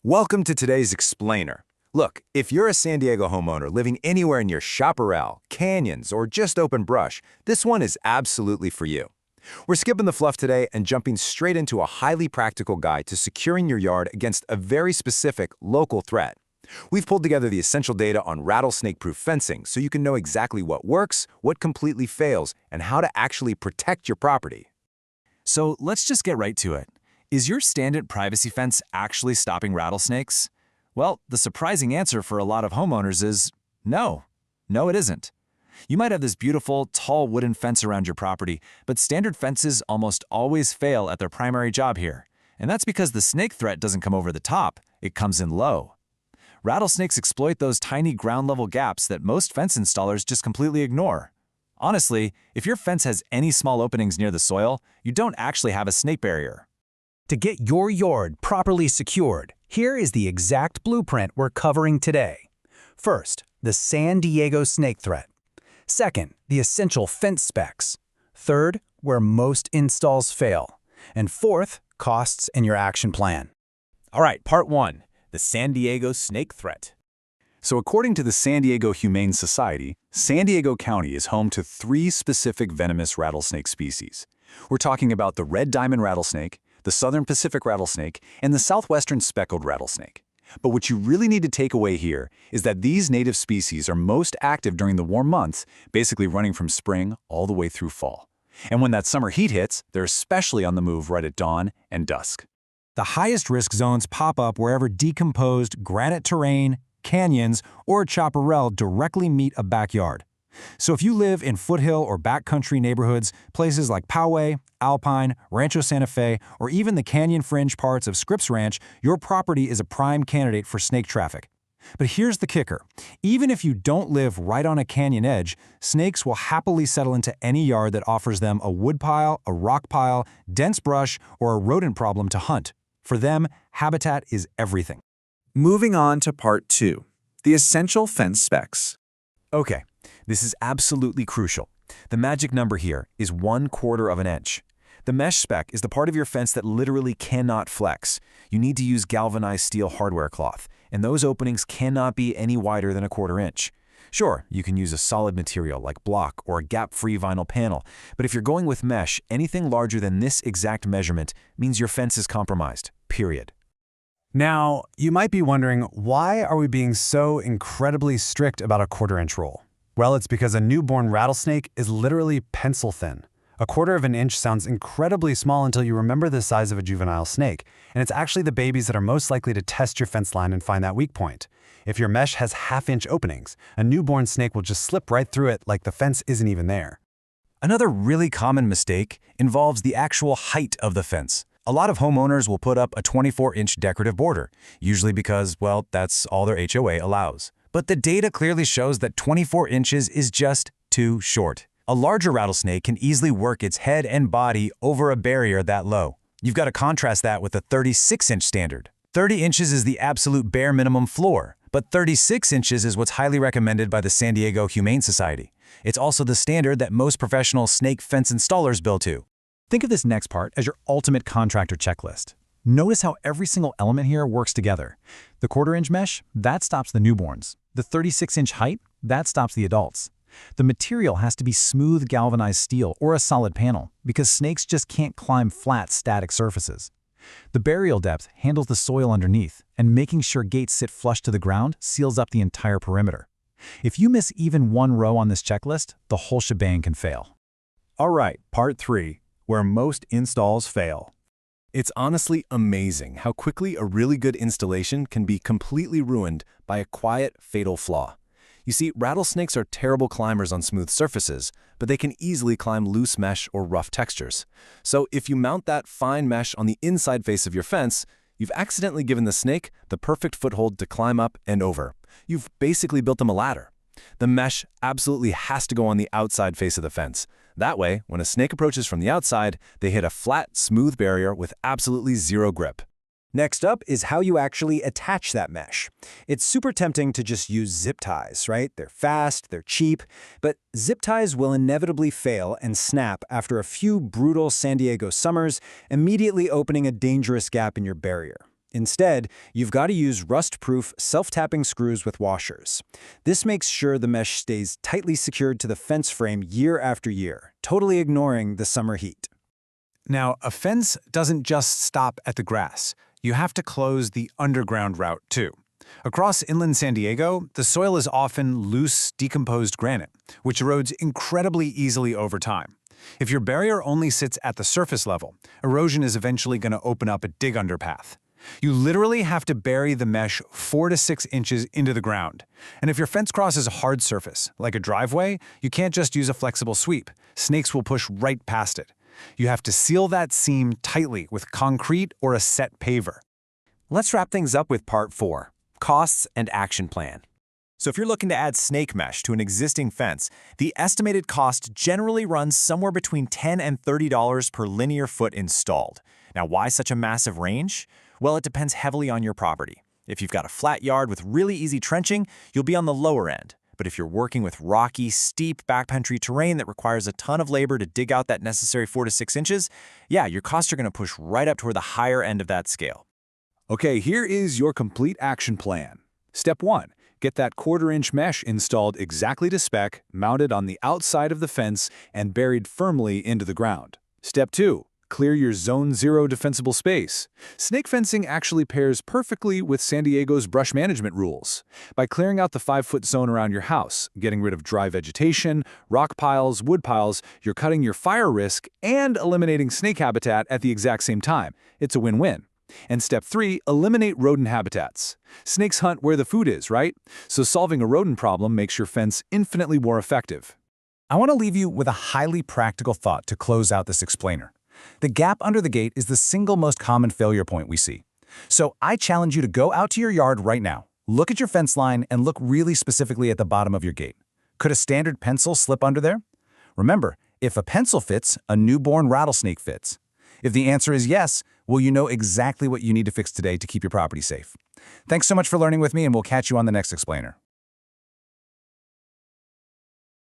Welcome to today's Explainer. Look, if you're a San Diego homeowner living anywhere near chaparral, canyons, or just open brush, this one is absolutely for you. We're skipping the fluff today and jumping straight into a highly practical guide to securing your yard against a very specific local threat. We've pulled together the essential data on rattlesnake-proof fencing so you can know exactly what works, what completely fails, and how to actually protect your property. So let's just get right to it. Is your standard privacy fence actually stopping rattlesnakes? Well, the surprising answer for a lot of homeowners is no. No, it isn't. You might have this beautiful, tall wooden fence around your property, but standard fences almost always fail at their primary job here. And that's because the snake threat doesn't come over the top, it comes in low. Rattlesnakes exploit those tiny ground-level gaps that most fence installers just completely ignore. Honestly, if your fence has any small openings near the soil, you don't actually have a snake barrier. To get your yard properly secured, here is the exact blueprint we're covering today. First, the San Diego snake threat. Second, the essential fence specs. Third, where most installs fail. And fourth, costs and your action plan. All right, part one, the San Diego snake threat. So according to the San Diego Humane Society, San Diego County is home to 3 specific venomous rattlesnake species. We're talking about the red diamond rattlesnake, the southern Pacific rattlesnake, and the southwestern speckled rattlesnake. But what you really need to take away here is that these native species are most active during the warm months, basically running from spring all the way through fall. And when that summer heat hits, they're especially on the move right at dawn and dusk. The highest risk zones pop up wherever decomposed granite terrain, canyons, or chaparral directly meet a backyard. So if you live in foothill or backcountry neighborhoods, places like Poway, Alpine, Rancho Santa Fe, or even the canyon fringe parts of Scripps Ranch, your property is a prime candidate for snake traffic. But here's the kicker. Even if you don't live right on a canyon edge, snakes will happily settle into any yard that offers them a woodpile, a rock pile, dense brush, or a rodent problem to hunt. For them, habitat is everything. Moving on to part two, the essential fence specs. Okay, this is absolutely crucial. The magic number here is 1/4 of an inch. The mesh spec is the part of your fence that literally cannot flex. You need to use galvanized steel hardware cloth, and those openings cannot be any wider than 1/4 inch. Sure, you can use a solid material like block or a gap-free vinyl panel, but if you're going with mesh, anything larger than this exact measurement means your fence is compromised, period. Now, you might be wondering, why are we being so incredibly strict about a 1/4 inch rule? Well, it's because a newborn rattlesnake is literally pencil thin. 1/4 of an inch sounds incredibly small until you remember the size of a juvenile snake, and it's actually the babies that are most likely to test your fence line and find that weak point. If your mesh has 1/2 inch openings, a newborn snake will just slip right through it like the fence isn't even there. Another really common mistake involves the actual height of the fence. A lot of homeowners will put up a 24-inch decorative border, usually because, well, that's all their HOA allows. But the data clearly shows that 24 inches is just too short. A larger rattlesnake can easily work its head and body over a barrier that low. You've got to contrast that with the 36-inch standard. 30 inches is the absolute bare minimum floor, but 36 inches is what's highly recommended by the San Diego Humane Society. It's also the standard that most professional snake fence installers build to. Think of this next part as your ultimate contractor checklist. Notice how every single element here works together. The 1/4 inch mesh, that stops the newborns. The 36-inch height, that stops the adults. The material has to be smooth galvanized steel or a solid panel because snakes just can't climb flat, static surfaces. The burial depth handles the soil underneath, and making sure gates sit flush to the ground seals up the entire perimeter. If you miss even one row on this checklist, the whole shebang can fail. All right, part three, where most installs fail. It's honestly amazing how quickly a really good installation can be completely ruined by a quiet, fatal flaw. You see, rattlesnakes are terrible climbers on smooth surfaces, but they can easily climb loose mesh or rough textures. So if you mount that fine mesh on the inside face of your fence, you've accidentally given the snake the perfect foothold to climb up and over. You've basically built them a ladder. The mesh absolutely has to go on the outside face of the fence. That way, when a snake approaches from the outside, they hit a flat, smooth barrier with absolutely zero grip. Next up is how you actually attach that mesh. It's super tempting to just use zip ties, right? They're fast, they're cheap, but zip ties will inevitably fail and snap after a few brutal San Diego summers, immediately opening a dangerous gap in your barrier. Instead, you've got to use rust-proof, self-tapping screws with washers. This makes sure the mesh stays tightly secured to the fence frame year after year, totally ignoring the summer heat. Now, a fence doesn't just stop at the grass. You have to close the underground route, too. Across inland San Diego, the soil is often loose, decomposed granite, which erodes incredibly easily over time. If your barrier only sits at the surface level, erosion is eventually going to open up a dig underpath. You literally have to bury the mesh 4 to 6 inches into the ground. And if your fence crosses a hard surface, like a driveway, you can't just use a flexible sweep. Snakes will push right past it. You have to seal that seam tightly with concrete or a set paver. Let's wrap things up with part 4, costs and action plan. So if you're looking to add snake mesh to an existing fence, the estimated cost generally runs somewhere between $10 and $30 per linear foot installed. Now, why such a massive range? Well, it depends heavily on your property. If you've got a flat yard with really easy trenching, you'll be on the lower end. But if you're working with rocky, steep backcountry terrain that requires a ton of labor to dig out that necessary 4 to 6 inches, yeah, your costs are going to push right up toward the higher end of that scale. Okay, here is your complete action plan. Step 1. Get that 1/4-inch mesh installed exactly to spec, mounted on the outside of the fence, and buried firmly into the ground. Step 2. Clear your Zone 0 defensible space. Snake fencing actually pairs perfectly with San Diego's brush management rules. By clearing out the 5-foot zone around your house, getting rid of dry vegetation, rock piles, wood piles, you're cutting your fire risk and eliminating snake habitat at the exact same time. It's a win-win. And step 3, eliminate rodent habitats. Snakes hunt where the food is, right? So solving a rodent problem makes your fence infinitely more effective. I want to leave you with a highly practical thought to close out this explainer. The gap under the gate is the single most common failure point we see. So I challenge you to go out to your yard right now, look at your fence line, and look really specifically at the bottom of your gate. Could a standard pencil slip under there? Remember, if a pencil fits, a newborn rattlesnake fits. If the answer is yes, well, you know exactly what you need to fix today to keep your property safe. Thanks so much for learning with me, and we'll catch you on the next explainer.